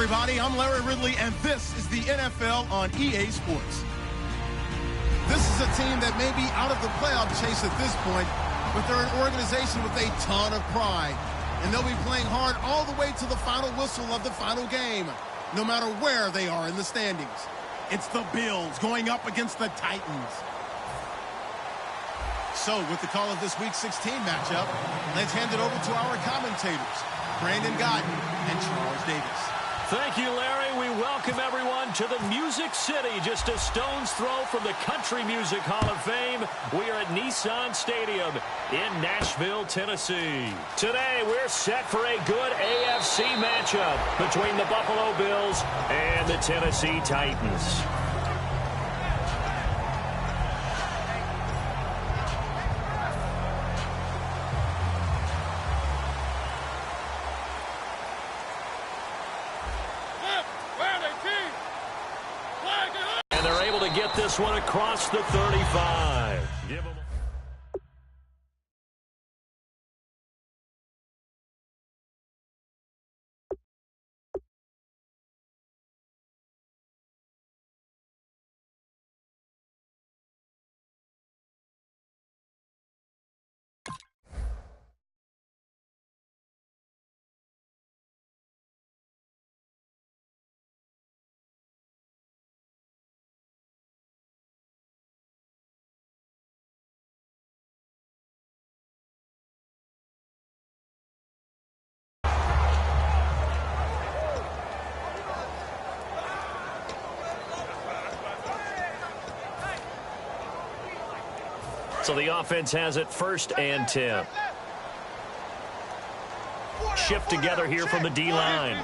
everybody. I'm Larry Ridley, and this is the NFL on EA Sports. This is a team that may be out of the playoff chase at this point, but they're an organization with a ton of pride, and they'll be playing hard all the way to the final whistle of the final game, no matter where they are in the standings. It's the Bills going up against the Titans. So, with the call of this Week 16 matchup, let's hand it over to our commentators, Brandon Godden and Charles Davis. Thank you, Larry. We welcome everyone to the Music City, just a stone's throw from the Country Music Hall of Fame. We are at Nissan Stadium in Nashville, Tennessee. Today, we're set for a good AFC matchup between the Buffalo Bills and the Tennessee Titans. Get this one across the 35. Give them So the offense has it 1st and 10. Shift together here from the D-line.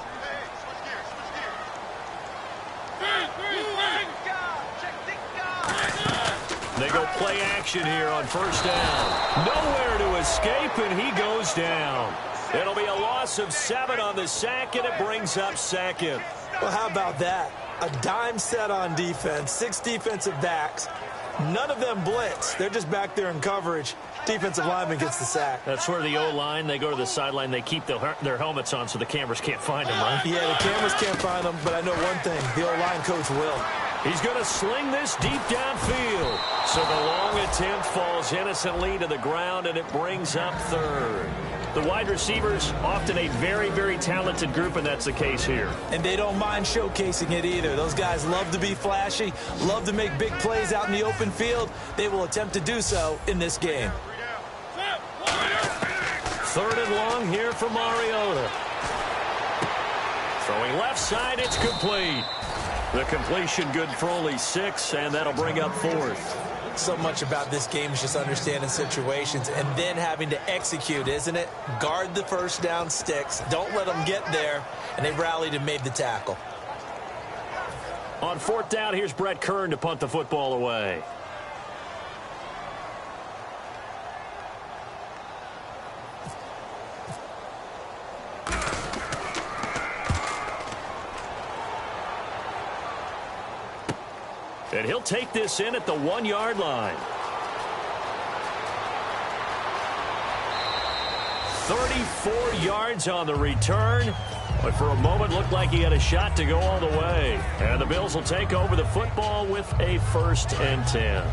They go play action here on 1st down. Nowhere to escape, and he goes down. It'll be a loss of 7 on the sack, and it brings up 2nd. Well, how about that? A dime set on defense, 6 defensive backs. None of them blitz. They're just back there in coverage. Defensive lineman gets the sack. That's where the O-line, they go to the sideline, they keep their helmets on so the cameras can't find them, right? Yeah, the cameras can't find them, but I know one thing. The O-line coach will. He's going to sling this deep downfield. So the long attempt falls innocently to the ground, and it brings up 3rd. The wide receivers, often a very, very talented group, and that's the case here. And they don't mind showcasing it either. Those guys love to be flashy, love to make big plays out in the open field. They will attempt to do so in this game. 3rd and long here for Mariota. Throwing left side, it's complete. The completion good for only 6, and that'll bring up 4th. So much about this game is just understanding situations and then having to execute, isn't it? Guard the 1st down sticks. Don't let them get there. And they rallied and made the tackle. On 4th down, here's Brett Kern to punt the football away. And he'll take this in at the 1-yard line. 34 yards on the return. But for a moment, looked like he had a shot to go all the way. And the Bills will take over the football with a 1st and 10.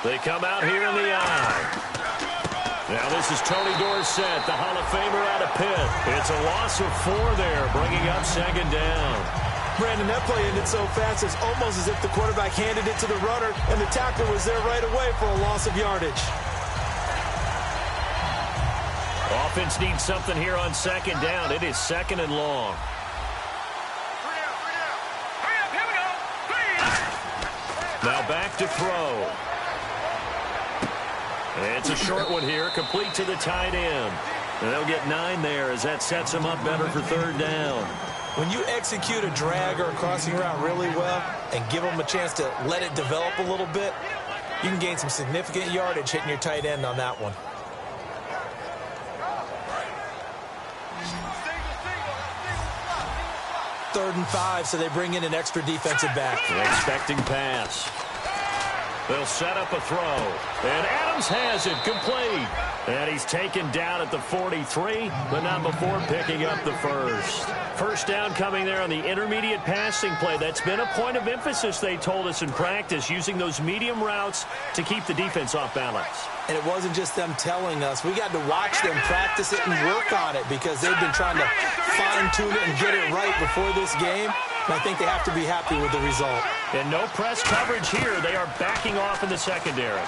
They come out here in the eye. Now this is Tony Dorsett, the Hall of Famer out of Pitt. It's a loss of 4 there, bringing up 2nd down. Brandon, that play ended so fast, it's almost as if the quarterback handed it to the runner, and the tackler was there right away for a loss of yardage. Offense needs something here on 2nd down. It is 2nd and long. Now back to throw. It's a short one here, complete to the tight end. And they'll get 9 there as that sets them up better for 3rd down. When you execute a drag or a crossing route really well and give them a chance to let it develop a little bit, you can gain some significant yardage hitting your tight end on that one. Third and 5, so they bring in an extra defensive back. An expecting pass. They'll set up a throw. And Adams has it, complete. And he's taken down at the 43, but not before picking up the first. First down coming there on the intermediate passing play. That's been a point of emphasis, they told us in practice, using those medium routes to keep the defense off balance. And it wasn't just them telling us. We got to watch them practice it and work on it because they've been trying to fine-tune it and get it right before this game. And I think they have to be happy with the result. And no press coverage here. They are backing off in the secondary.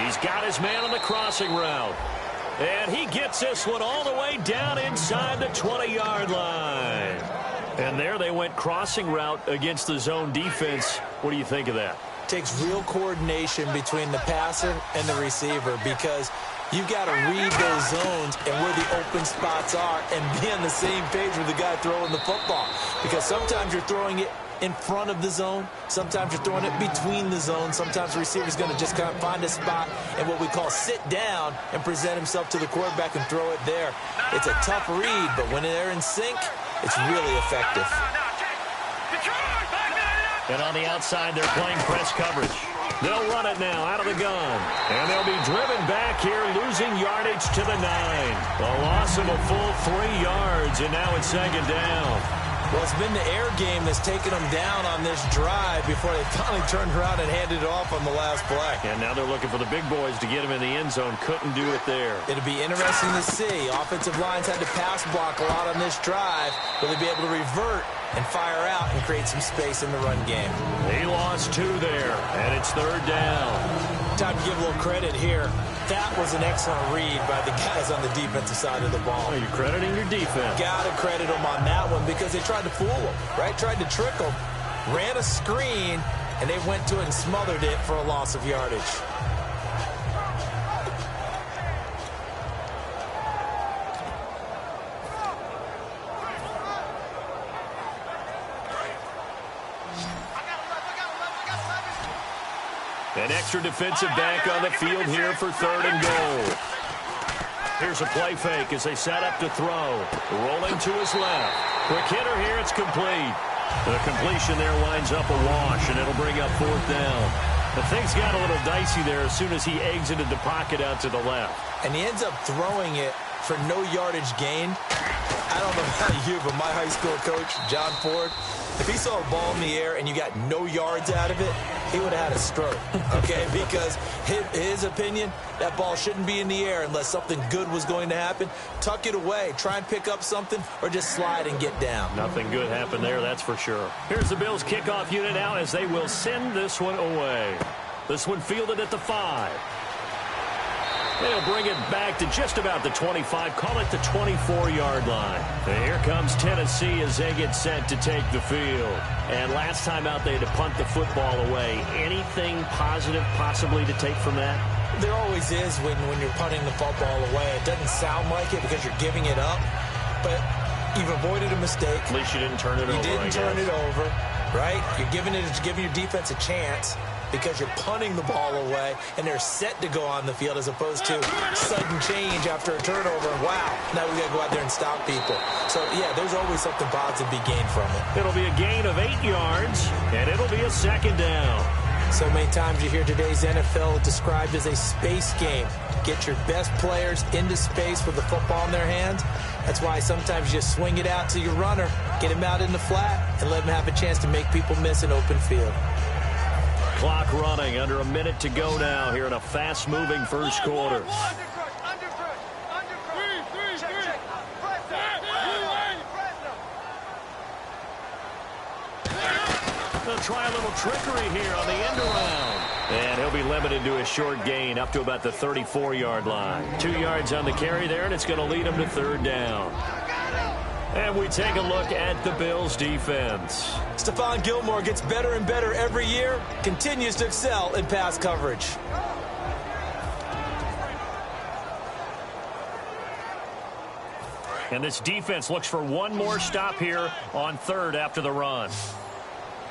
He's got his man on the crossing route. And he gets this one all the way down inside the 20-yard line. And there they went crossing route against the zone defense. What do you think of that? Takes real coordination between the passer and the receiver because you've got to read those zones and where the open spots are and be on the same page with the guy throwing the football. Because sometimes you're throwing it in front of the zone. Sometimes you're throwing it between the zones. Sometimes the receiver's going to just kind of find a spot and what we call sit down and present himself to the quarterback and throw it there. It's a tough read, but when they're in sync, it's really effective. And on the outside, they're playing press coverage. They'll run it now out of the gun. And they'll be driven back here, losing yardage to the 9. A loss of a full 3 yards, and now it's second down. Well, it's been the air game that's taken them down on this drive before they finally turned around and handed it off on the last play. And now they're looking for the big boys to get him in the end zone. Couldn't do it there. It'll be interesting to see. Offensive lines had to pass block a lot on this drive. Will they be able to revert and fire out and create some space in the run game? He lost 2 there, and it's third down. Time to give a little credit here. That was an excellent read by the guys on the defensive side of the ball. Are you crediting your defense? Got to credit them on that one because they tried to fool them, right? Tried to trick them, ran a screen, and they went to it and smothered it for a loss of yardage. An extra defensive back on the field here for 3rd and goal. Here's a play fake as they set up to throw. Rolling to his left. Quick hitter here, it's complete. The completion there winds up a wash, and it'll bring up 4th down. The things got a little dicey there as soon as he exited the pocket out to the left. And he ends up throwing it for no yardage gain. I don't know about you, but my high school coach, John Ford, if he saw a ball in the air and you got no yards out of it, he would have had a stroke, okay? Because his opinion, that ball shouldn't be in the air unless something good was going to happen. Tuck it away, try and pick up something, or just slide and get down. Nothing good happened there, that's for sure. Here's the Bills' kickoff unit now as they will send this one away. This one fielded at the 5. They'll bring it back to just about the 25, call it the 24-yard line. And here comes Tennessee as they get set to take the field. And last time out, they had to punt the football away. Anything positive possibly to take from that? There always is when you're punting the football away. It doesn't sound like it because you're giving it up, but you've avoided a mistake. At least you didn't turn it over. You didn't turn it over, right? You're giving your defense a chance because you're punting the ball away, and they're set to go on the field as opposed to sudden change after a turnover. Wow, now we got to go out there and stop people. So, yeah, there's always something positive to be gained from it. It'll be a gain of 8 yards, and it'll be a second down. So many times you hear today's NFL described as a space game. Get your best players into space with the football in their hands. That's why sometimes you swing it out to your runner, get him out in the flat, and let him have a chance to make people miss an open field. Clock running, under a minute to go now here in a fast-moving first quarter. They'll try a little trickery here on the end around. And he'll be limited to a short gain up to about the 34-yard line. 2 yards on the carry there, and it's going to lead him to 3rd down. And we take a look at the Bills' defense. Stephon Gilmore gets better and better every year, continues to excel in pass coverage. And this defense looks for one more stop here on 3rd after the run.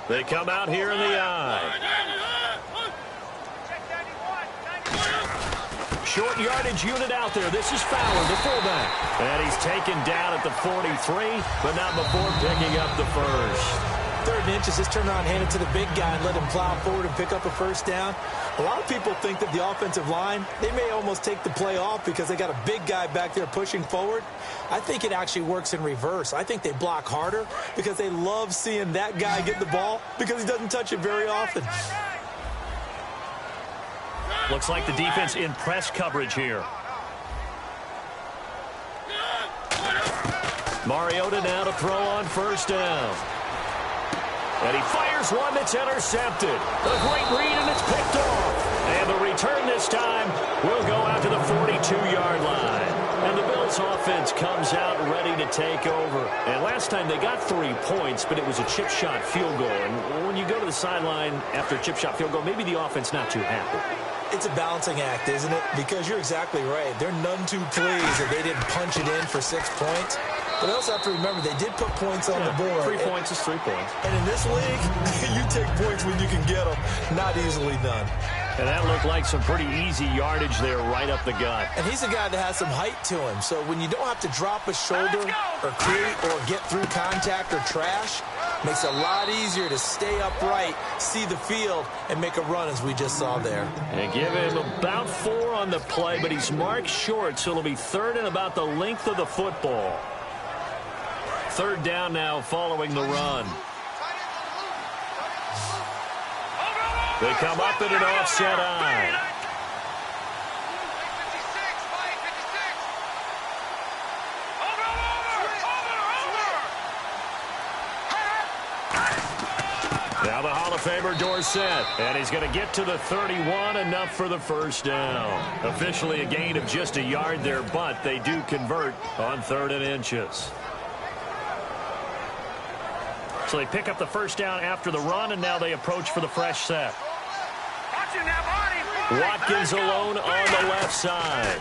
They come out here in the eye. Short yardage unit out there. This is Fowler, the fullback. And he's taken down at the 43, but not before picking up the first. 3rd and inches. Just turn around, hand it to the big guy, and let him plow forward and pick up a first down. A lot of people think that the offensive line, they may almost take the play off because they got a big guy back there pushing forward. I think it actually works in reverse. I think they block harder because they love seeing that guy get the ball because he doesn't touch it very often. Looks like the defense in press coverage here. Mariota now to throw on first down. And he fires one that's intercepted. A great read, and it's picked off. And the return this time will go out to the 42-yard line. And the Bills offense comes out ready to take over. And last time they got 3 points, but it was a chip shot field goal. And when you go to the sideline after a chip shot field goal, maybe the offense not too happy. It's a balancing act, isn't it? Because you're exactly right. They're none too pleased that they didn't punch it in for 6 points. But they also have to remember they did put points on the board. 3 points is 3 points. And in this league, you take points when you can get them. Not easily done. And that looked like some pretty easy yardage there right up the gut. And he's a guy that has some height to him. So when you don't have to drop a shoulder or create or get through contact or trash, makes it a lot easier to stay upright, see the field, and make a run as we just saw there. And give him about 4 on the play, but he's marked short, so it'll be 3rd and about the length of the football. 3rd down now following the run. They come up in an offset eye. Now the Hall of Famer Dorsett, and he's going to get to the 31, enough for the first down. Officially a gain of just a yard there, but they do convert on 3rd and inches. So they pick up the first down after the run, and now they approach for the fresh set. Watkins alone on the left side.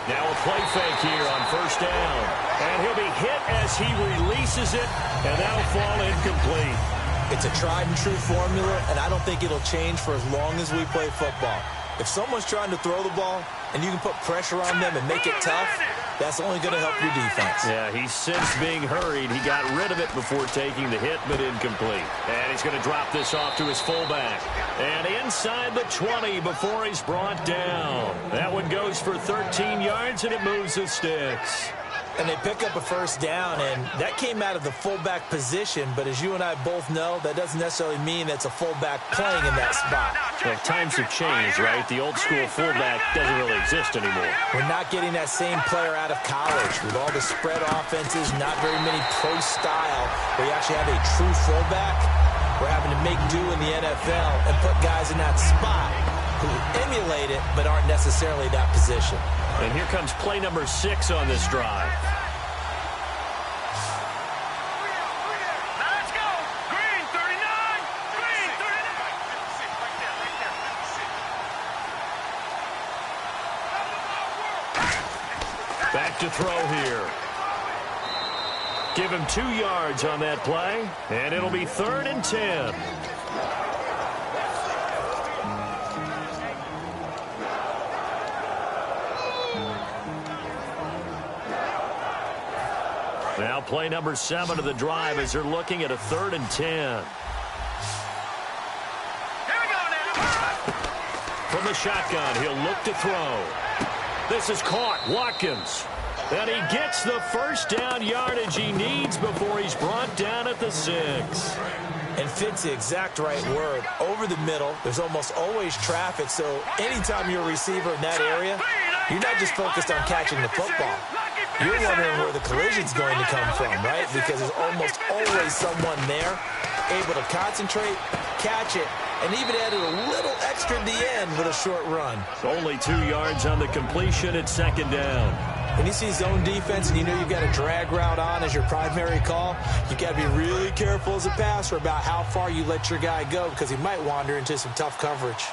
Now a play fake here on first down. And he'll be hit as he releases it, and that'll fall incomplete. It's a tried and true formula, and I don't think it'll change for as long as we play football. If someone's trying to throw the ball and you can put pressure on them and make it tough, that's only going to help your defense. Yeah, he's since being hurried. He got rid of it before taking the hit, but incomplete. And he's going to drop this off to his fullback. And inside the 20 before he's brought down. That one goes for 13 yards, and it moves the sticks. And they pick up a first down, and that came out of the fullback position. But as you and I both know, that doesn't necessarily mean it's a fullback playing in that spot. Well, times have changed, right? The old school fullback doesn't really exist anymore. We're not getting that same player out of college. With all the spread offenses, not very many pro style, where you actually have a true fullback. We're having to make do in the NFL and put guys in that spot who emulate it but aren't necessarily that position. And here comes play number 6 on this drive. Let's go. Green 39. Green 39. Back to throw here. Give him 2 yards on that play, and it'll be 3rd and 10. Now play number 7 of the drive as they're looking at a 3rd and 10. Here we go now. From the shotgun, he'll look to throw. This is caught. Watkins. And he gets the first down yardage he needs before he's brought down at the 6. And fit's the exact right word. Over the middle, there's almost always traffic, so anytime you're a receiver in that area, you're not just focused on catching the football. You're wondering where the collision's going to come from, right? Because there's almost always someone there able to concentrate, catch it, and even added a little extra at the end with a short run. Only 2 yards on the completion at 2nd down. When you see zone defense and you know you've got a drag route on as your primary call, you've got to be really careful as a passer about how far you let your guy go because he might wander into some tough coverage.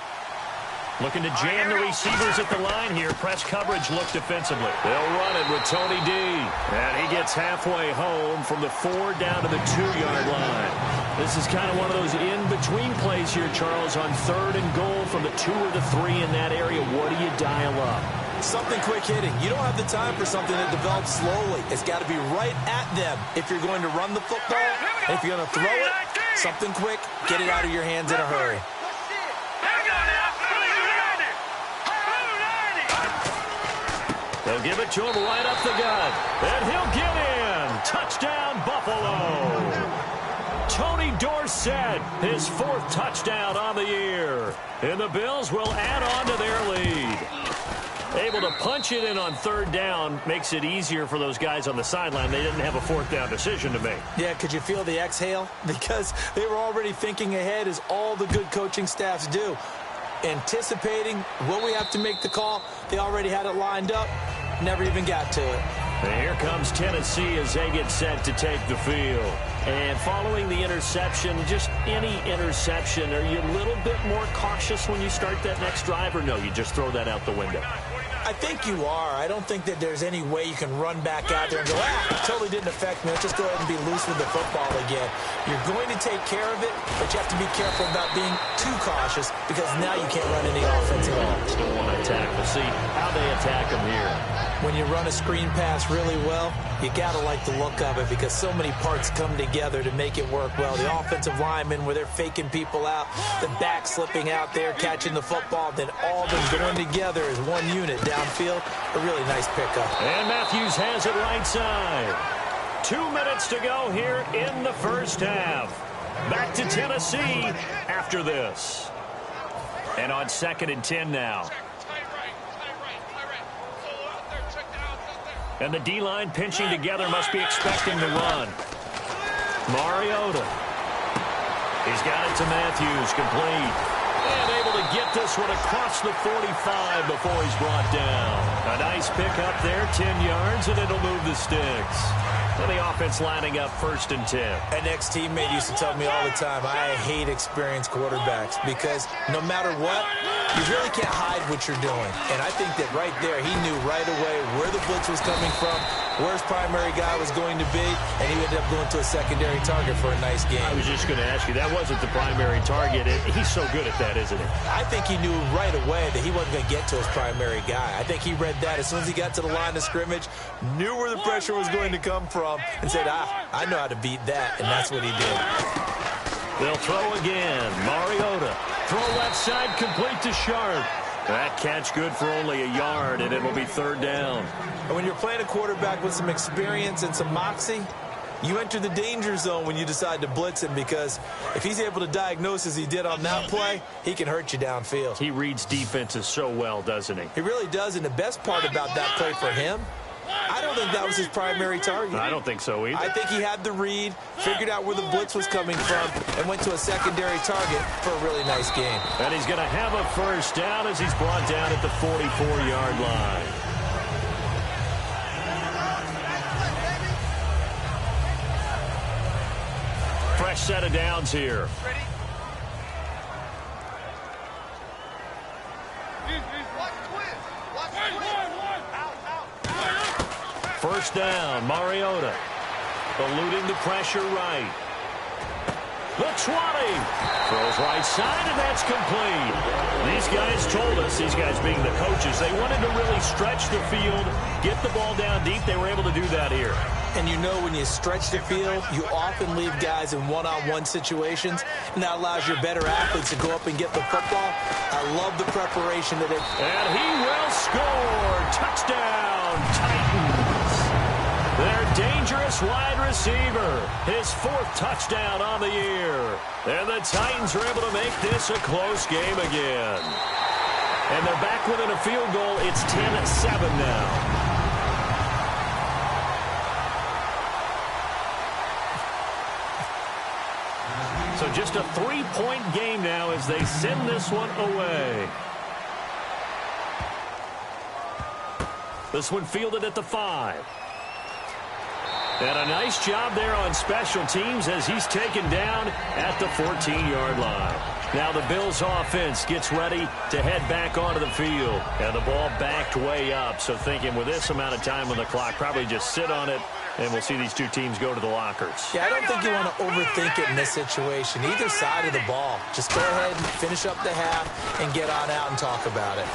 Looking to jam the receivers at the line here. Press coverage look defensively. They'll run it with Tony D. And he gets halfway home from the 4 down to the 2-yard line. This is kind of one of those in-between plays here, Charles, on 3rd and goal from the 2 or the 3 in that area. What do you dial up? Something quick hitting. You don't have the time for something that develops slowly. It's got to be right at them if you're going to run the football. And if you're going to throw it, something quick, get it out of your hands in a hurry. They'll give it to him right up the gut. And he'll get in. Touchdown, Buffalo. Tony Dorsett, his 4th touchdown on the year. And the Bills will add on to their lead. Able to punch it in on 3rd down makes it easier for those guys on the sideline. They didn't have a 4th down decision to make. Yeah, could you feel the exhale? Because they were already thinking ahead, as all the good coaching staffs do. Anticipating, will we have to make the call? They already had it lined up. Never even got to it. And here comes Tennessee as they get set to take the field. And following the interception, just any interception, are you a little bit more cautious when you start that next drive, or no, you just throw that out the window? I think you are. I don't think that there's any way you can run back out there and go, it totally didn't affect me. Let's just go ahead and be loose with the football again. You're going to take care of it, but you have to be careful about being too cautious, because now you can't run any offense at all. Still want to attack. We'll see how they attack them here. When you run a screen pass really well, you got to like the look of it, because so many parts come together to make it work well. The offensive linemen, where they're faking people out, the back slipping out there, catching the football, then all of them going together as one unit downfield. A really nice pickup. And Matthews has it right side. 2 minutes to go here in the first half. Back to Tennessee after this. And on 2nd and 10 now. And the D-line pinching together, must be expecting the run. Mariota. He's got it to Matthews, complete. And able to get this one across the 45 before he's brought down. A nice pickup there, 10 yards, and it'll move the sticks. And the offense lining up 1st and 10. An ex-teammate used to tell me all the time, I hate experienced quarterbacks, because no matter what, you really can't hide what you're doing. And I think that right there, he knew right away where the blitz was coming from, where his primary guy was going to be, and he ended up going to a secondary target for a nice game. I was just going to ask you, that wasn't the primary target. He's so good at that, isn't he? I think he knew right away that he wasn't going to get to his primary guy. I think he read that as soon as he got to the line of scrimmage, knew where the pressure was going to come from, and said, I know how to beat that, and that's what he did. They'll throw again. Mariota. Throw left side, complete to Sharp. That catch good for only a yard, and it'll be 3rd down. And when you're playing a quarterback with some experience and some moxie, you enter the danger zone when you decide to blitz him, because if he's able to diagnose as he did on that play, he can hurt you downfield. He reads defenses so well, doesn't he? He really does, and the best part about that play for him, I don't think that was his primary target. I don't think so either. I think he had the read, figured out where the blitz was coming from, and went to a secondary target for a really nice game. And he's going to have a 1st down as he's brought down at the 44-yard line. Fresh set of downs here. First down, Mariota. Eluding the pressure right. The 20. Throws right side, and that's complete. These guys told us, these guys being the coaches, they wanted to really stretch the field, get the ball down deep. They were able to do that here. And you know, when you stretch the field, you often leave guys in one-on-one situations, and that allows your better athletes to go up and get the football. I love the preparation that it... And he will score. Touchdown, Titans. Their dangerous wide receiver, his 4th touchdown on the year. And the Titans are able to make this a close game again. And they're back within a field goal. It's 10-7 now. So just a 3-point game now as they send this one away. This one fielded at the 5. And a nice job there on special teams as he's taken down at the 14-yard line. Now the Bills offense gets ready to head back onto the field. And the ball backed way up. So thinking with this amount of time on the clock, probably just sit on it. And we'll see these two teams go to the lockers. Yeah, I don't think you want to overthink it in this situation. Either side of the ball. Just go ahead and finish up the half and get on out and talk about it.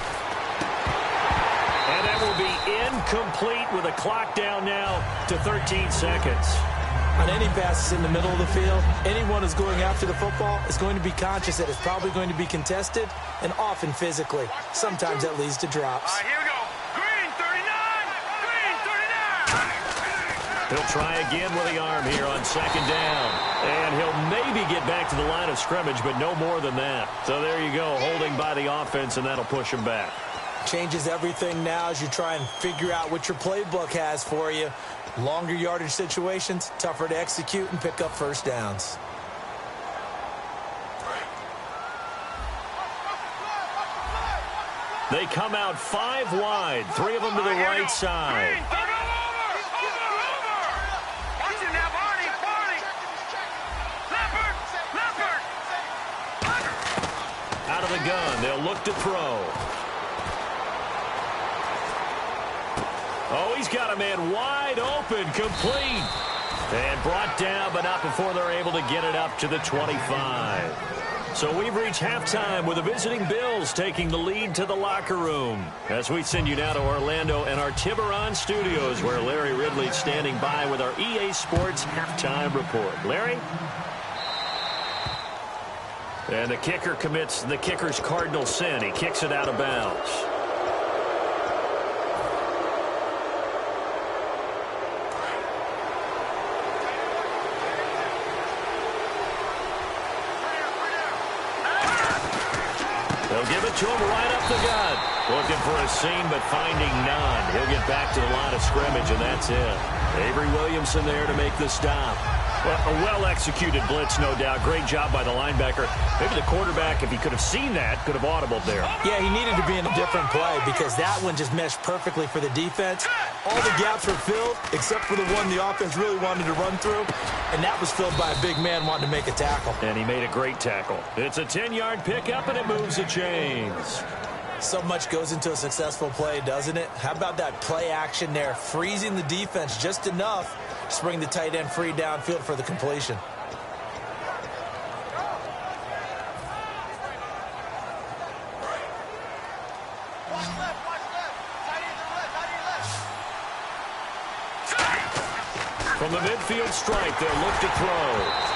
And be incomplete with a clock down now to 13 seconds. On any passes in the middle of the field, anyone who's going after the football is going to be conscious that it's probably going to be contested and often physically. Sometimes that leads to drops. All right, here we go. Green 39. Green 39. He'll try again with the arm here on second down. And he'll maybe get back to the line of scrimmage, but no more than that. So there you go, holding by the offense, and that'll push him back. Changes everything now as you try and figure out what your playbook has for you. Longer yardage situations, tougher to execute and pick up first downs. They come out 5 wide, 3 of them to the right side. Green, over. Watch him now, Barney. Leopard. Out of the gun, they'll look to throw. Oh, he's got a man wide open, complete. And brought down, but not before they're able to get it up to the 25. So we've reached halftime with the visiting Bills taking the lead to the locker room. As we send you now to Orlando and our Tiburon studios, where Larry Ridley's standing by with our EA Sports halftime report. Larry? And the kicker commits the kicker's cardinal sin. He kicks it out of bounds. They'll give it to him right up the gut. Looking for a seam, but finding none. He'll get back to the line of scrimmage, and that's it. Avery Williamson there to make the stop. Well, a well-executed blitz, no doubt. Great job by the linebacker. Maybe the quarterback, if he could have seen that, could have audibled there. Yeah, he needed to be in a different play because that one just meshed perfectly for the defense. All the gaps were filled except for the one the offense really wanted to run through, and that was filled by a big man wanting to make a tackle. And he made a great tackle. It's a 10-yard pickup, and it moves the chains. So much goes into a successful play, doesn't it? How about that play action there, freezing the defense just enough to bring the tight end free downfield for the completion. From the midfield stripe, they'll look to throw.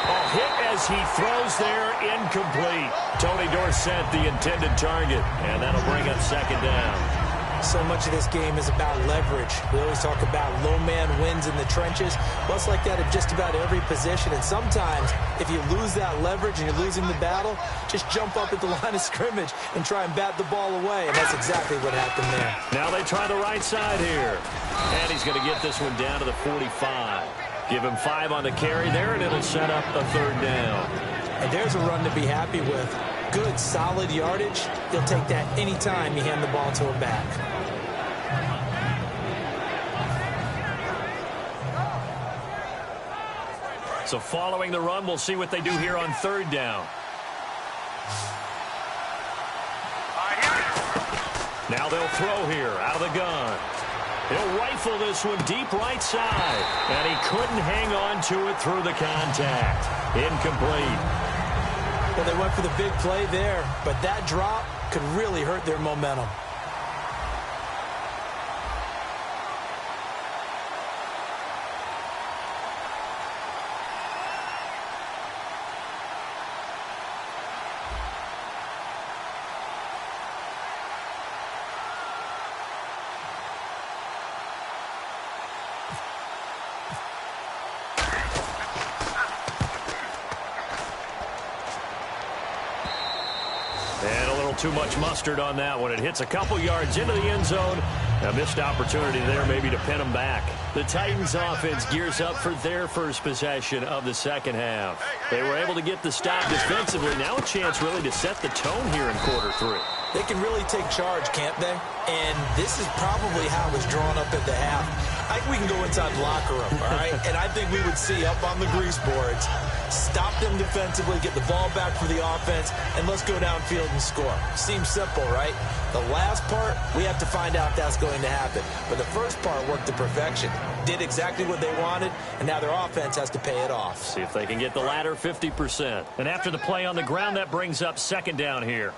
A hit as he throws there, incomplete. Tony Dorsett, the intended target, and that'll bring up second down. So much of this game is about leverage. We always talk about low man wins in the trenches. Well, it's like that at just about every position. And sometimes, if you lose that leverage and you're losing the battle, just jump up at the line of scrimmage and try and bat the ball away. And that's exactly what happened there. Now they try the right side here. And he's going to get this one down to the 45. Give him 5 on the carry there, and it'll set up a third down. And there's a run to be happy with. Good, solid yardage. He'll take that anytime you hand the ball to him back. So following the run, we'll see what they do here on third down. Now they'll throw here out of the gun. He'll rifle this one deep right side. And he couldn't hang on to it through the contact. Incomplete. Well, they went for the big play there, but that drop could really hurt their momentum. Too much mustard on that one. It hits a couple yards into the end zone. A missed opportunity there maybe to pin them back. The Titans offense gears up for their first possession of the second half. They were able to get the stop defensively. Now a chance really to set the tone here in quarter 3. They can really take charge, can't they? And this is probably how it was drawn up at the half. I think we can go inside the locker room, all right? And I think we would see up on the grease boards, stop them defensively, get the ball back for the offense, and let's go downfield and score. Seems simple, right? The last part, we have to find out if that's going to happen. But the first part worked to perfection. Did exactly what they wanted, and now their offense has to pay it off. See if they can get the latter 50%. And after the play on the ground, that brings up second down here.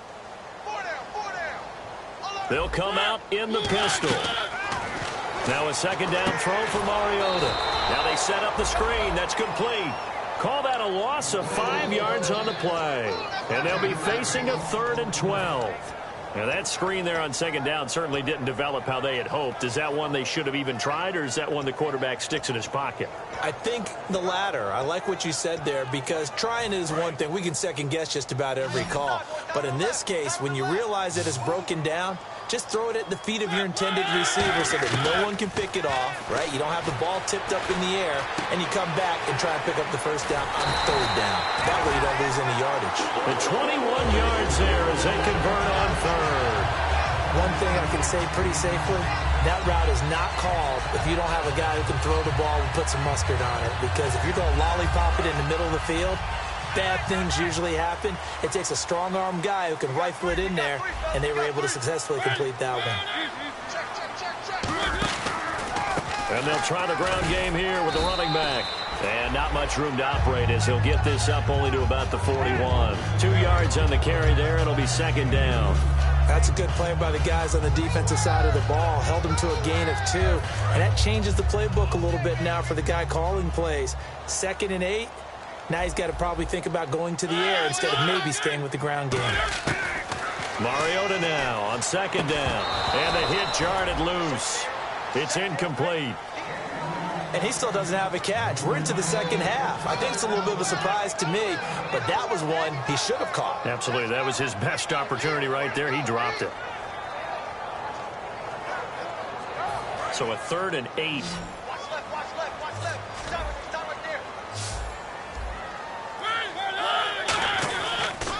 They'll come out in the pistol. Now a second down throw for Mariota. Now they set up the screen. That's complete. Call that a loss of 5 yards on the play. And they'll be facing a 3rd and 12. Now that screen there on second down certainly didn't develop how they had hoped. Is that one they should have even tried, or is that one the quarterback sticks in his pocket? I think the latter. I like what you said there, because trying is one thing. We can second guess just about every call. But in this case, when you realize that it's broken down, just throw it at the feet of your intended receiver so that no one can pick it off, right? You don't have the ball tipped up in the air, and you come back and try and pick up the first down on 3rd down. That way you don't lose any yardage. The 21 yards there as they convert on 3rd. One thing I can say pretty safely, that route is not called if you don't have a guy who can throw the ball and put some mustard on it. Because if you're going to lollipop it in the middle of the field, bad things usually happen. It takes a strong-arm guy who can rifle it in there, and they were able to successfully complete that one. And they'll try the ground game here with the running back. And not much room to operate as he'll get this up only to about the 41. 2 yards on the carry there, and it'll be second down. That's a good play by the guys on the defensive side of the ball. Held them to a gain of 2. And that changes the playbook a little bit now for the guy calling plays. 2nd and 8. Now he's got to probably think about going to the air instead of maybe staying with the ground game. Mariota now on second down. And the hit jarred it loose. It's incomplete. And he still doesn't have a catch. We're into the second half. I think it's a little bit of a surprise to me, but that was one he should have caught. Absolutely. That was his best opportunity right there. He dropped it. So a 3rd and 8.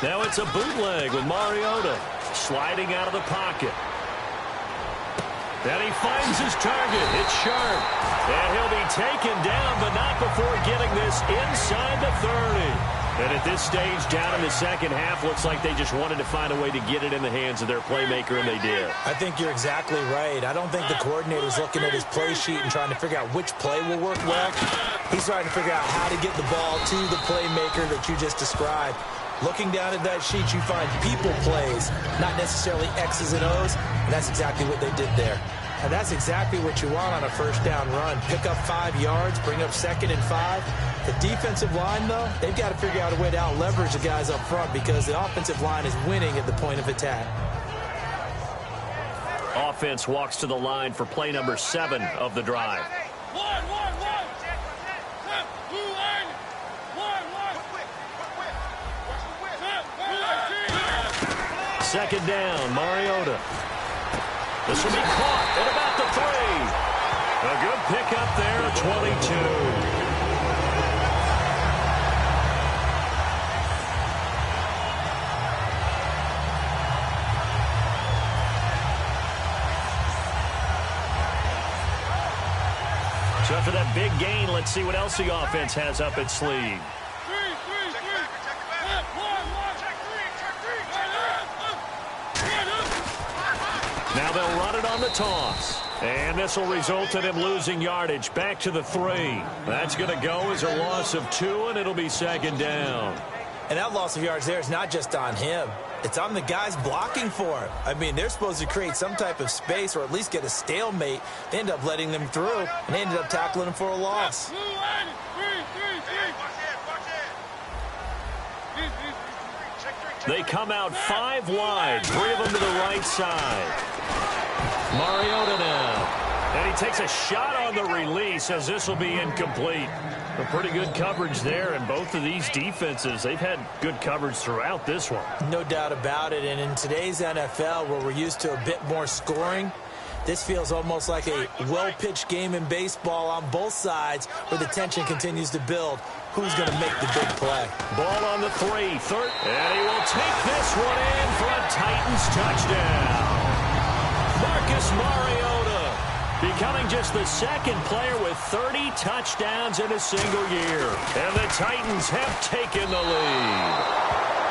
Now it's a bootleg with Mariota sliding out of the pocket. And he finds his target. It's sharp. And he'll be taken down, but not before getting this inside the 30. And at this stage, down in the second half, looks like they just wanted to find a way to get it in the hands of their playmaker, and they did. I think you're exactly right. I don't think the coordinator's looking at his play sheet and trying to figure out which play will work well. He's trying to figure out how to get the ball to the playmaker that you just described. Looking down at that sheet, you find people plays, not necessarily X's and O's, and that's exactly what they did there. And that's exactly what you want on a first down run. Pick up 5 yards, bring up 2nd and 5. The defensive line, though, they've got to figure out a way to out-leverage the guys up front because the offensive line is winning at the point of attack. Offense walks to the line for play number 7 of the drive. Second down, Mariota. This will be caught at about the 3. A good pickup there at 22. So after that big gain, let's see what else the offense has up its sleeve. Now they'll run it on the toss. And this will result in him losing yardage back to the 3. That's going to go as a loss of 2, and it'll be second down. And that loss of yards there is not just on him. It's on the guys blocking for him. I mean, they're supposed to create some type of space or at least get a stalemate. They end up letting them through, and they ended up tackling him for a loss. They come out 5 wide, 3 of them to the right side. Mariota now. And he takes a shot on the release as this will be incomplete. A pretty good coverage there, and both of these defenses, they've had good coverage throughout this one. No doubt about it, and in today's NFL, where we're used to a bit more scoring, this feels almost like a well-pitched game in baseball on both sides where the tension continues to build. Who's going to make the big play? Ball on the 3, third, and he will take this one in for a Titans touchdown. Marcus Mariota becoming just the 2nd player with 30 touchdowns in a single year. And the Titans have taken the lead.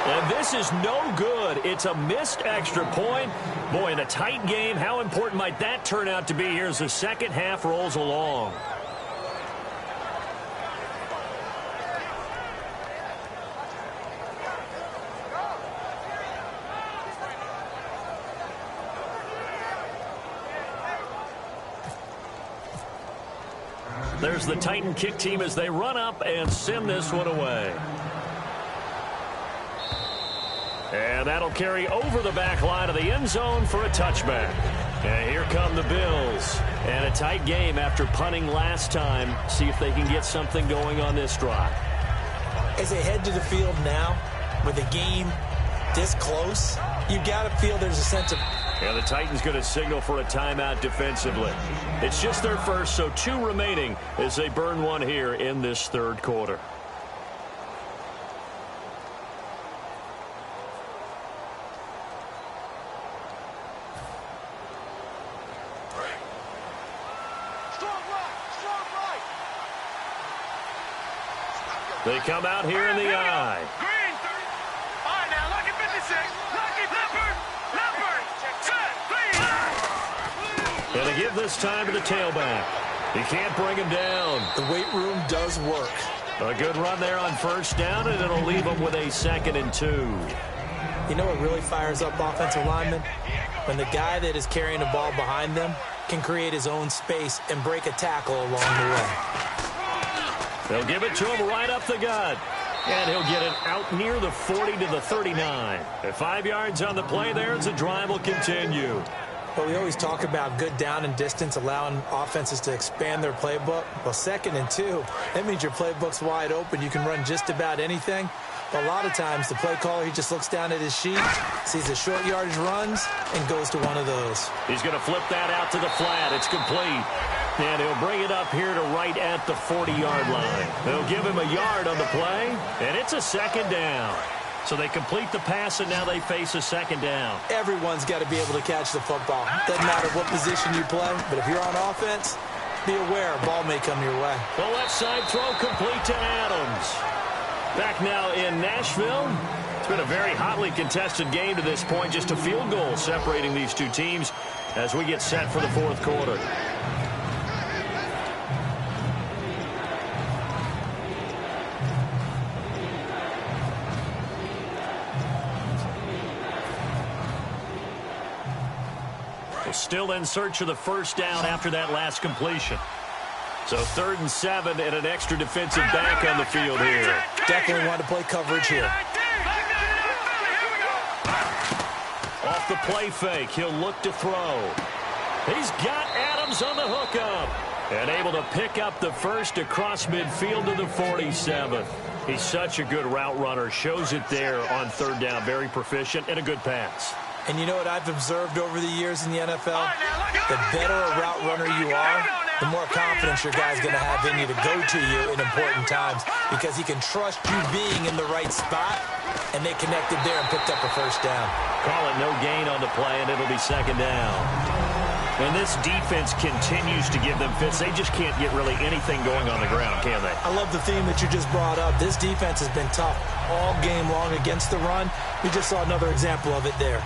And this is no good. It's a missed extra point. Boy, in a tight game, how important might that turn out to be here as the second half rolls along? There's the Titan kick team as they run up and send this one away. And that'll carry over the back line of the end zone for a touchback. And here come the Bills. And a tight game after punting last time. See if they can get something going on this drive. As they head to the field now, with the game this close, you got to feel there's a sense of... And the Titans going to signal for a timeout defensively. It's just their first, so 2 remaining as they burn one here in this third quarter. They come out here in the eye. Green. All right, now, lucky 56. Lucky Leopard. Set, please. And they give this time to the tailback. He can't bring him down. The weight room does work. A good run there on first down, and it'll leave them with a 2nd and 2. You know what really fires up offensive linemen? When the guy that is carrying the ball behind them can create his own space and break a tackle along the way. They'll give it to him right up the gut. And he'll get it out near the 40 to the 39. At 5 yards on the play there as the drive will continue. But we always talk about good down and distance, allowing offenses to expand their playbook. Well, 2nd and 2, that means your playbook's wide open. You can run just about anything. But a lot of times, the play caller, he just looks down at his sheet, sees the short yardage runs, and goes to one of those. He's going to flip that out to the flat. It's complete. And he'll bring it up here to right at the 40-yard line. They'll give him a yard on the play, and it's a 2nd down. So they complete the pass, and now they face a 2nd down. Everyone's got to be able to catch the football. Doesn't matter what position you play, but if you're on offense, be aware a ball may come your way. The left side throw complete to Adams. Back now in Nashville. It's been a very hotly contested game to this point. Just a field goal separating these two teams as we get set for the fourth quarter. Still in search of the first down after that last completion. So 3rd and 7 and an extra defensive back on the field here. Definitely want to play coverage here. Off the play fake, he'll look to throw. He's got Adams on the hookup. And able to pick up the first across midfield to the 47th. He's such a good route runner. Shows it there on 3rd down. Very proficient and a good pass. And you know what I've observed over the years in the NFL? The better a route runner you are, the more confidence your guy's going to have in you to go to you in important times because he can trust you being in the right spot, and they connected there and picked up a first down. Call it no gain on the play, and it'll be 2nd down. And this defense continues to give them fits. They just can't get really anything going on the ground, can they? I love the theme that you just brought up. This defense has been tough all game long against the run. We just saw another example of it there.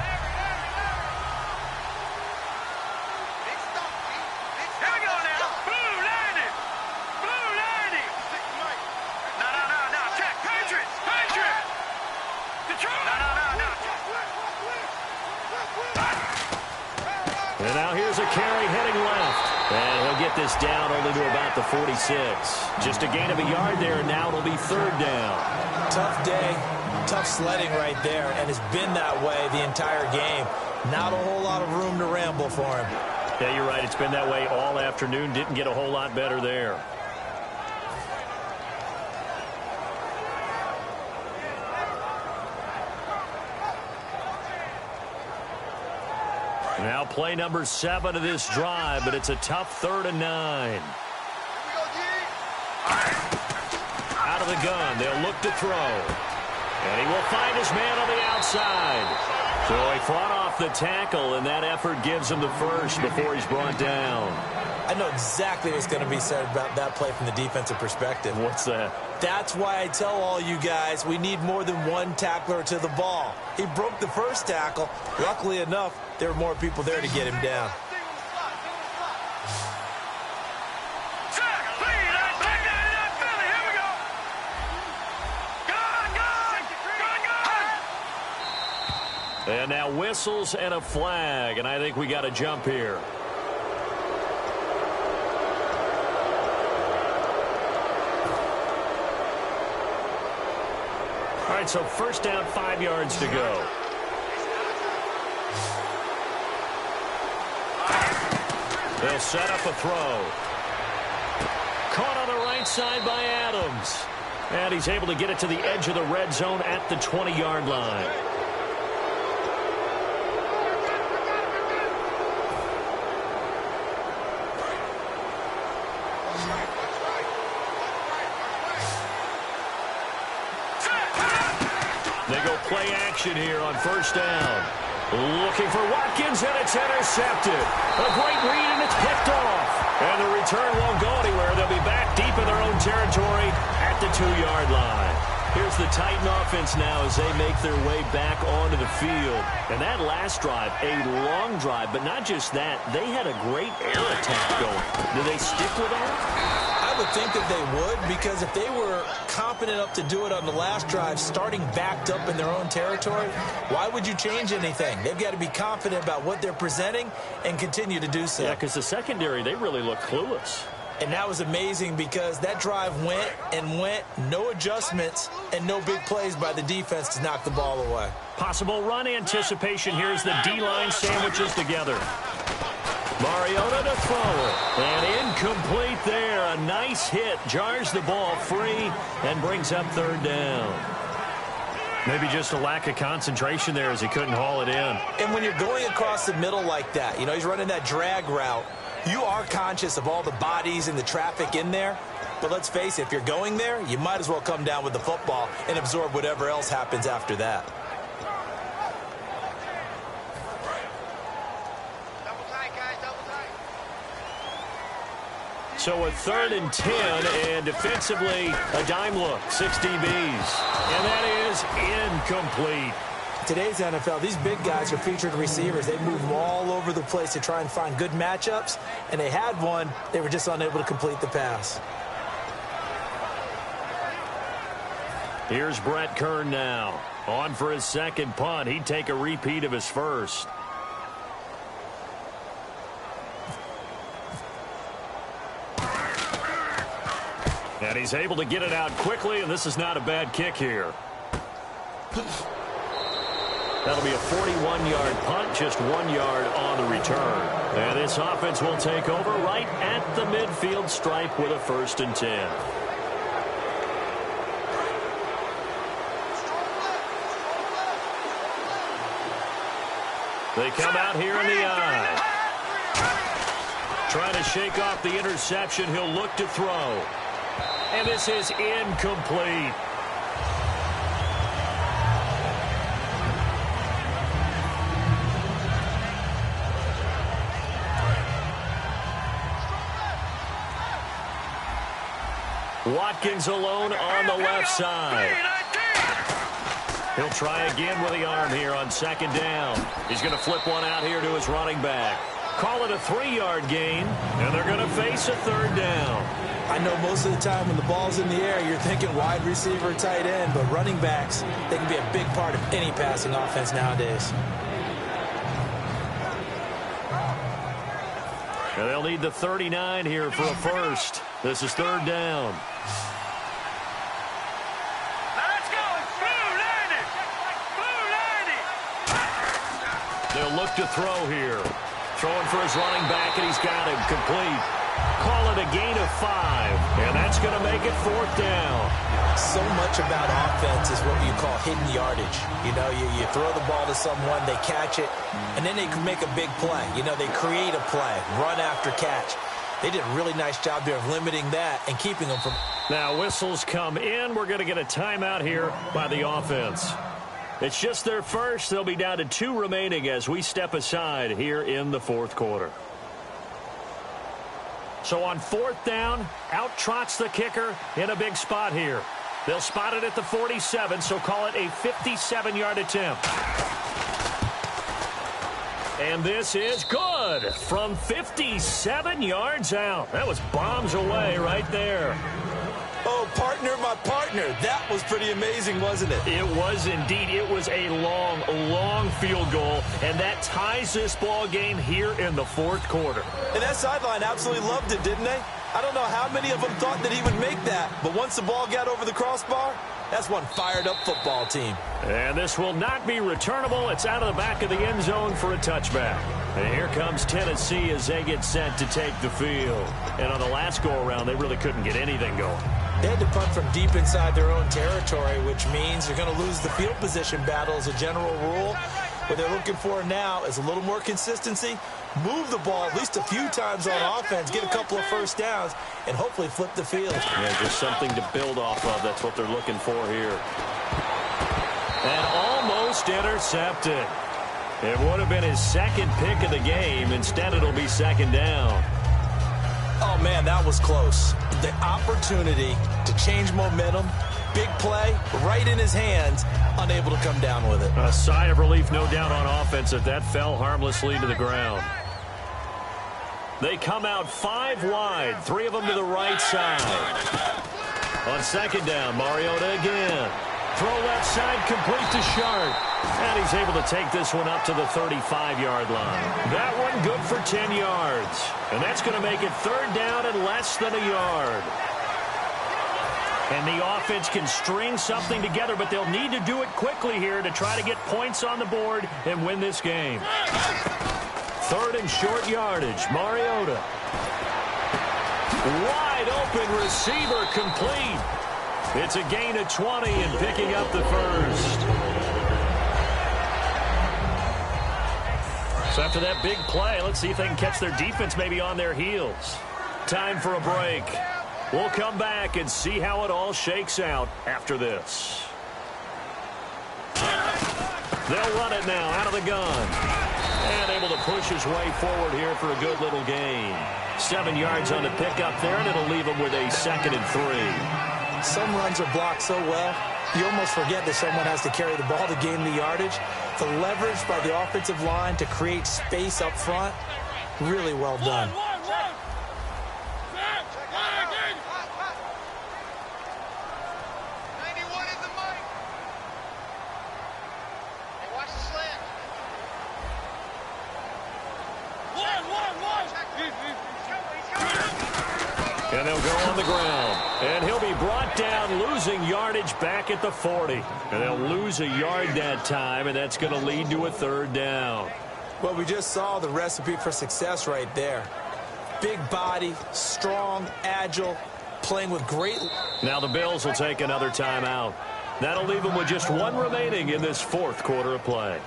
And now here's a carry heading left. And he'll get this down only to about the 46. Just a gain of a yard there, and now it'll be 3rd down. Tough day, tough sledding right there, and it's been that way the entire game. Not a whole lot of room to ramble for him. Yeah, you're right. It's been that way all afternoon. Didn't get a whole lot better there. Now play number 7 of this drive, but it's a tough 3rd and 9. Out of the gun, they'll look to throw. And he will find his man on the outside. So he fought off the tackle, and that effort gives him the first before he's brought down. I know exactly what's going to be said about that play from the defensive perspective. What's that? That's why I tell all you guys we need more than one tackler to the ball. He broke the first tackle. Luckily enough, there were more people there to get him down. And now whistles and a flag, and I think we got a jump here. All right, so first down, 5 yards to go. They'll set up a throw. Caught on the right side by Adams. And he's able to get it to the edge of the red zone at the 20-yard line. They go play action here on first down. Looking for Watkins, and it's intercepted. A great read, and it's picked off. And the return won't go anywhere. They'll be back deep in their own territory at the 2-yard line. Here's the Titan offense now as they make their way back onto the field. And that last drive, a long drive, but not just that. They had a great air attack going. Do they stick with that? I would think that they would, because if they were competent enough to do it on the last drive, starting backed up in their own territory, why would you change anything? They've got to be confident about what they're presenting and continue to do so. Yeah, because the secondary, they really look clueless. And that was amazing because that drive went and went, no adjustments, and no big plays by the defense to knock the ball away. Possible run anticipation here as the D-line sandwiches together. Mariota to throw it. And incomplete there. A nice hit. Jars the ball free and brings up third down. Maybe just a lack of concentration there as he couldn't haul it in. And when you're going across the middle like that, you know, he's running that drag route, you are conscious of all the bodies and the traffic in there. But let's face it, if you're going there, you might as well come down with the football and absorb whatever else happens after that. So a 3rd and 10, and defensively, a dime look, 6 DBs. And that is incomplete. Today's NFL, these big guys are featured receivers. They move them all over the place to try and find good matchups, and they had one. They were just unable to complete the pass. Here's Brett Kern now. On for his second punt. He'd take a repeat of his first. And he's able to get it out quickly, and this is not a bad kick here. That'll be a 41-yard punt, just 1 yard on the return. And this offense will take over right at the midfield stripe with a 1st and 10. They come out here in the eye. Trying to shake off the interception. He'll look to throw. And this is incomplete. Watkins alone on the left side. He'll try again with the arm here on 2nd down. He's going to flip one out here to his running back. Call it a 3-yard gain, and they're going to face a 3rd down. I know most of the time when the ball's in the air, you're thinking wide receiver, tight end, but running backs, they can be a big part of any passing offense nowadays. And they'll need the 39 here for a first. This is 3rd down. Let's go. Blue landed. Blue landed. They'll look to throw here. Throwing for his running back, and he's got him complete. Call it a gain of 5, and that's going to make it 4th down. So much about offense is what you call hidden yardage. You know, you throw the ball to someone, they catch it, and then they can make a big play. You know, they create a play, run after catch. They did a really nice job there of limiting that and keeping them from... Now whistles come in. We're going to get a timeout here by the offense. It's just their first. They'll be down to 2 remaining as we step aside here in the 4th quarter. So on 4th down, out trots the kicker in a big spot here. They'll spot it at the 47, so call it a 57-yard attempt. And this is good from 57 yards out. That was bombs away right there. Oh, partner, my partner. That was pretty amazing, wasn't it? It was indeed. It was a long, long field goal. and that ties this ball game here in the fourth quarter. And that sideline absolutely loved it, didn't they? I don't know how many of them thought that he would make that, but once the ball got over the crossbar, that's one fired-up football team. And this will not be returnable. It's out of the back of the end zone for a touchback. And here comes Tennessee as they get set to take the field. And on the last go-around, they really couldn't get anything going. They had to punt from deep inside their own territory, which means you're going to lose the field position battle as a general rule. What they're looking for now is a little more consistency, move the ball at least a few times on offense, get a couple of first downs, and hopefully flip the field. Yeah, just something to build off of. That's what they're looking for here. And almost intercepted. It would have been his second pick of the game. Instead, it'll be second down. Oh, man, that was close. The opportunity to change momentum, big play, right in his hands, unable to come down with it. A sigh of relief, no doubt, on offense if that fell harmlessly to the ground. They come out 5 wide, 3 of them to the right side. On second down, Mariota again. Throw left side, complete to Sharp. And he's able to take this one up to the 35-yard line. That one good for 10 yards. And that's going to make it third down and less than a yard. And the offense can string something together, but they'll need to do it quickly here to try to get points on the board and win this game. Third and short yardage. Mariota. Wide open receiver, complete. It's a gain of 20 and picking up the first. So after that big play, let's see if they can catch their defense maybe on their heels. Time for a break. We'll come back and see how it all shakes out after this. They'll run it now out of the gun. And able to push his way forward here for a good little gain. 7 yards on the pickup there, and it'll leave him with a 2nd and 3. Some runs are blocked so well, you almost forget that someone has to carry the ball to gain the yardage. The leverage by the offensive line to create space up front, really well done. And they'll go on the ground. And he'll be brought down, losing yardage back at the 40. And they'll lose a yard that time, and that's going to lead to a third down. Well, we just saw the recipe for success right there. Big body, strong, agile, playing with great... Now the Bills will take another timeout. That'll leave them with just 1 remaining in this fourth quarter of play.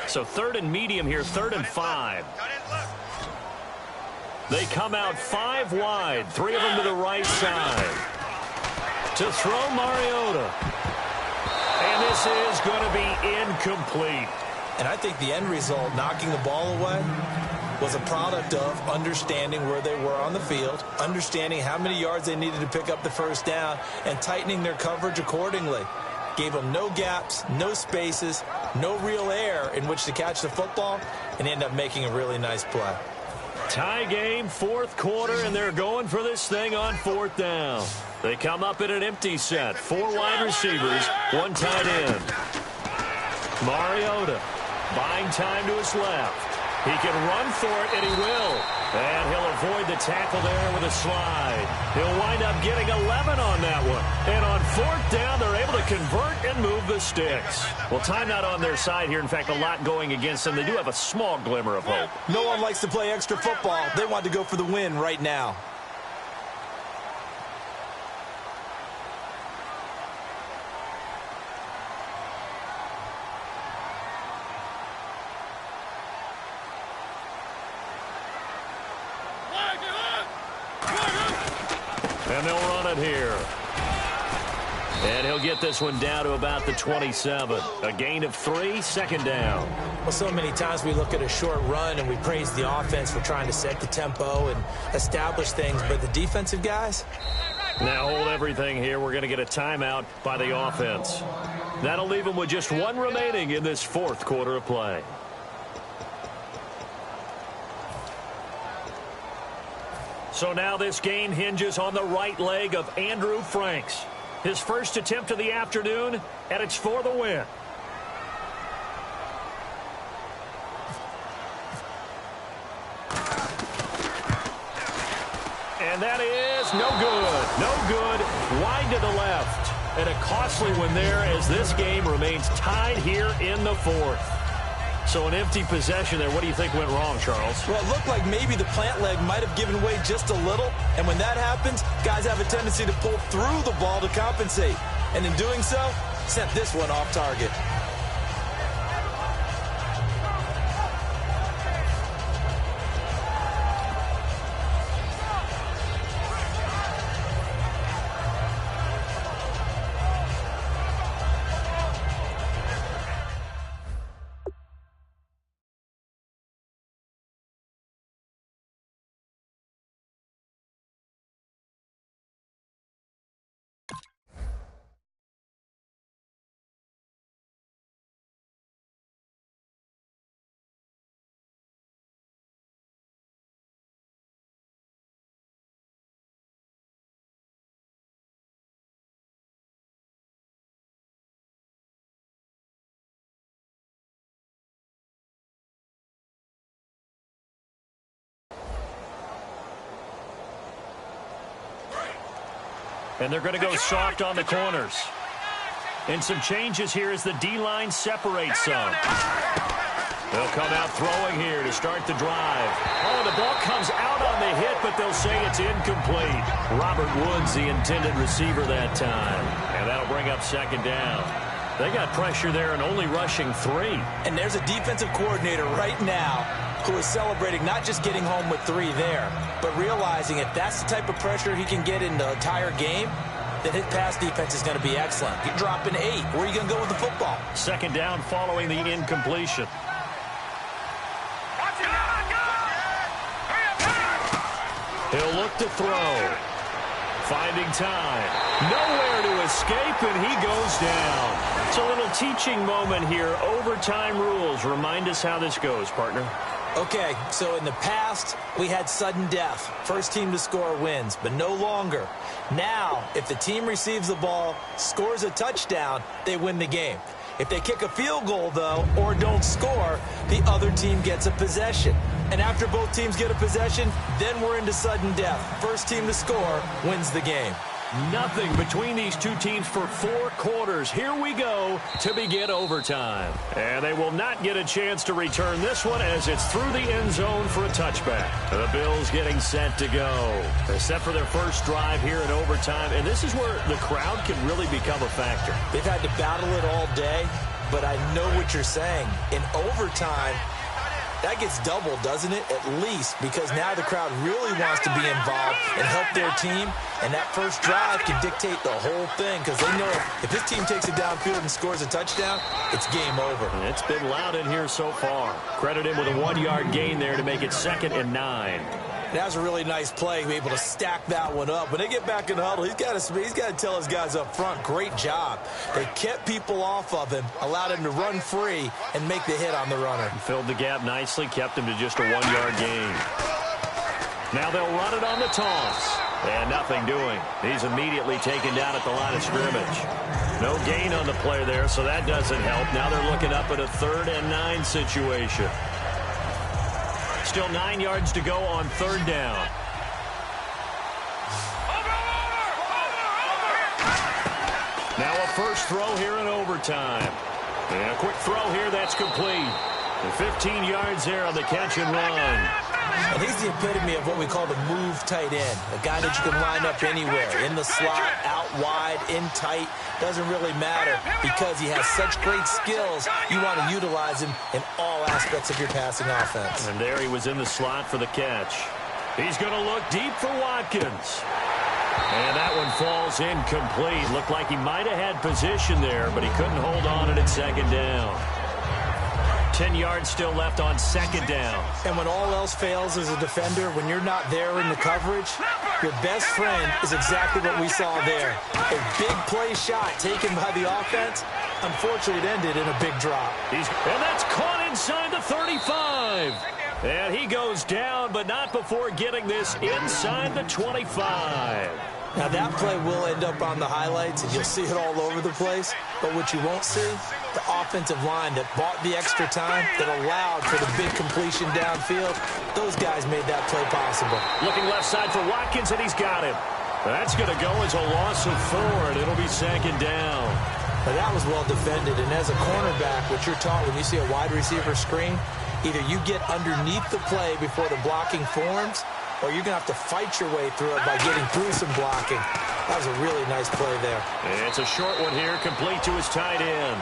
So 3rd and medium here, 3rd and 5. They come out 5 wide, 3 of them to the right side. To throw Mariota. And this is going to be incomplete. And I think the end result, knocking the ball away, was a product of understanding where they were on the field, understanding how many yards they needed to pick up the first down, and tightening their coverage accordingly. Gave them no gaps, no spaces, no real air in which to catch the football, and end up making a really nice play. Tie game, fourth quarter, and they're going for this thing on 4th down. They come up in an empty set. 4 wide receivers, 1 tight end. Mariota buying time to his left. He can run for it, and he will. And he'll avoid the tackle there with a slide. He'll wind up getting 11 on that one. And on 4th down, they're able to convert and move the sticks. Well, timeout on their side here. In fact, a lot going against them. They do have a small glimmer of hope. No one likes to play extra football. They want to go for the win right now. And they'll run it here. And he'll get this one down to about the 27. A gain of 3, 2nd down. Well, so many times we look at a short run and we praise the offense for trying to set the tempo and establish things, but the defensive guys? Now hold everything here. We're going to get a timeout by the offense. That'll leave them with just 1 remaining in this fourth quarter of play. So now this game hinges on the right leg of Andrew Franks. His first attempt of the afternoon, and it's for the win. And that is no good. No good. Wide to the left. And a costly one there as this game remains tied here in the fourth. So an empty possession there. What do you think went wrong, Charles? Well, it looked like maybe the plant leg might have given way just a little. And when that happens, guys have a tendency to pull through the ball to compensate. And in doing so, sent this one off target. And they're going to go soft on the corners. And some changes here as the D-line separates some. They'll come out throwing here to start the drive. Oh, the ball comes out on the hit, but they'll say it's incomplete. Robert Woods, the intended receiver that time. And that'll bring up second down. They got pressure there and only rushing 3. And there's a defensive coordinator right now who is celebrating not just getting home with 3 there, but realizing if that's the type of pressure he can get in the entire game, then his pass defense is going to be excellent. You're dropping 8. Where are you going to go with the football? Second down following the incompletion. He'll look to throw. Finding time. Nowhere to escape, and he goes down. It's a little teaching moment here. Overtime rules. Remind us how this goes, partner. Okay, so in the past, we had sudden death. First team to score wins, but no longer. Now, if the team receives the ball, scores a touchdown, they win the game. If they kick a field goal, though, or don't score, the other team gets a possession. And after both teams get a possession, then we're into sudden death. First team to score wins the game. Nothing between these two teams for 4 quarters. Here we go to begin overtime. And they will not get a chance to return this one as it's through the end zone for a touchback. The Bills getting set to go. They're set for their first drive here in overtime. And this is where the crowd can really become a factor. They've had to battle it all day, but I know what you're saying. In overtime, that gets doubled, doesn't it? At least, because now the crowd really wants to be involved and help their team. And that first drive can dictate the whole thing because they know if this team takes it downfield and scores a touchdown, it's game over. And it's been loud in here so far. Credit him with a 1-yard gain there to make it 2nd and 9. That was a really nice play, be able to stack that one up. When they get back in the huddle, he's got to tell his guys up front, great job. They kept people off of him, allowed him to run free, and make the hit on the runner. Filled the gap nicely, kept him to just a 1-yard gain. Now they'll run it on the toss. And nothing doing. He's immediately taken down at the line of scrimmage. No gain on the play there, so that doesn't help. Now they're looking up at a 3rd and 9 situation. Still 9 yards to go on 3rd down. Now a first throw here in overtime. And a quick throw here that's complete. And 15 yards there on the catch and run. And he's the epitome of what we call the move tight end. A guy that you can line up anywhere. In the slot, out wide, in tight. Doesn't really matter because he has such great skills. You want to utilize him in all aspects of your passing offense. And there he was in the slot for the catch. He's going to look deep for Watkins. And that one falls incomplete. Looked like he might have had position there, but he couldn't hold on at 2nd down. 10 yards still left on 2nd down. And when all else fails as a defender, when you're not there in the coverage, your best friend is exactly what we saw there. A big play shot taken by the offense. Unfortunately, it ended in a big drop. And that's caught inside the 35. And he goes down, but not before getting this inside the 25. Now, that play will end up on the highlights, and you'll see it all over the place. But what you won't see, the offensive line that bought the extra time, that allowed for the big completion downfield, those guys made that play possible. Looking left side for Watkins, and he's got him. That's going to go as a loss of 4, and it'll be second down. Now, that was well defended, and as a cornerback, what you're taught when you see a wide receiver screen, either you get underneath the play before the blocking forms, or you're going to have to fight your way through it by getting through some blocking. That was a really nice play there. It's a short one here, complete to his tight end.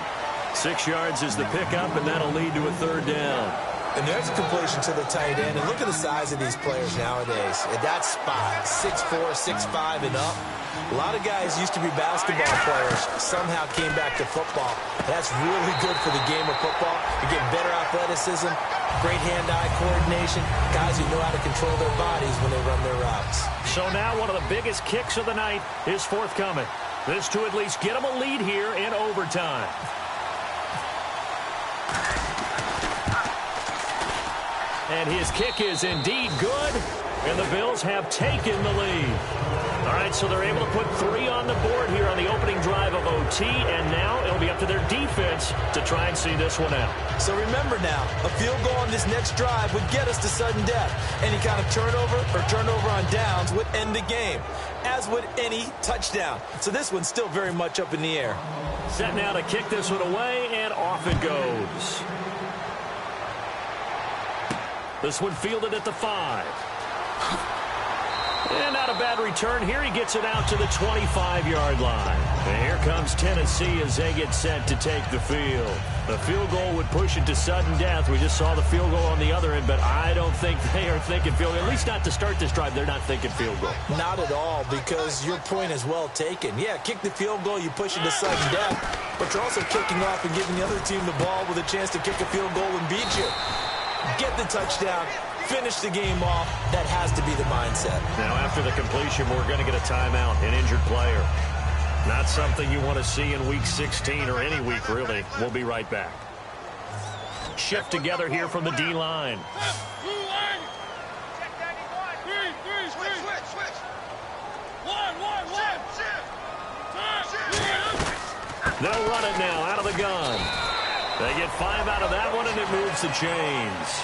6 yards is the pickup, and that'll lead to a third down. And there's a completion to the tight end. And look at the size of these players nowadays. At that spot, 6'4", 6'5", and up. A lot of guys used to be basketball players, somehow came back to football. That's really good for the game of football. You get better athleticism, great hand-eye coordination, guys who know how to control their bodies when they run their routes. So now one of the biggest kicks of the night is forthcoming. This to at least get them a lead here in overtime. And his kick is indeed good, and the Bills have taken the lead. All right, so they're able to put 3 on the board here on the opening drive of OT, and now it'll be up to their defense to try and see this one out. So remember now, a field goal on this next drive would get us to sudden death. Any kind of turnover or turnover on downs would end the game, as would any touchdown. So this one's still very much up in the air. Set now to kick this one away, and off it goes. This one fielded at the 5. And not a bad return here. He gets it out to the 25-yard line. And here comes Tennessee as they get set to take the field. The field goal would push it to sudden death. We just saw the field goal on the other end, but I don't think they are thinking field goal. At least not to start this drive. They're not thinking field goal. Not at all, because your point is well taken. Yeah, kick the field goal, you push it to sudden death, but you're also kicking off and giving the other team the ball with a chance to kick a field goal and beat you. Get the touchdown. Finish the game off. That has to be the mindset. Now, after the completion, we're going to get a timeout, an injured player. Not something you want to see in Week 16 or any week, really. We'll be right back. Shift together here from the D-line. They'll run it now out of the gun. They get 5 out of that one, and it moves the chains.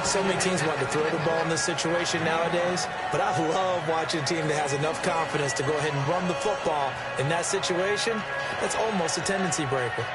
So many teams want to throw the ball in this situation nowadays, but I love watching a team that has enough confidence to go ahead and run the football in that situation. That's almost a tendency breaker.